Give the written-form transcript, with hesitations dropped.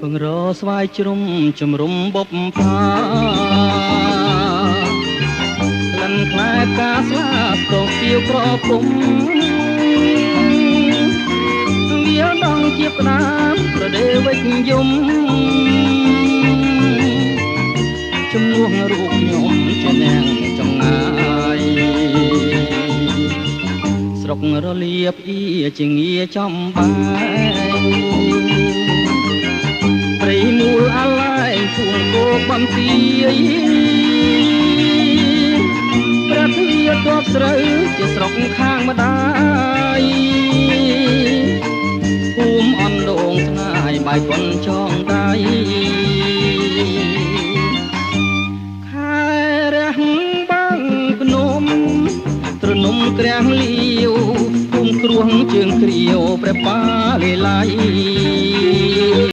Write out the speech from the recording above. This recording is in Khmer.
ពងរស្វាយជ្រុំជំរុំបុបផាលិនខ្លែផ្កាស្លាស្ទោពីវក្រគុំវាដងជាផ្ដាមប្រដេវិជ្ជយំជំនួសរូបខ្ញុំជានាងចំងាយស្រុករលៀបអ៊ីជាងាចំបាយព្រៃមូលអាឡៃគួងគោបំទីប្រធាទបស្រូវជាស្រុកខាងម្ដាយភូមិអណ្ដូងស្នាយបាយកុនចងដៃខែរះបាំងភ្នំត្រនំក្រាំងលាវភូមិគ្រួងជើងគ្រាវព្រះប៉ាលេឡៃ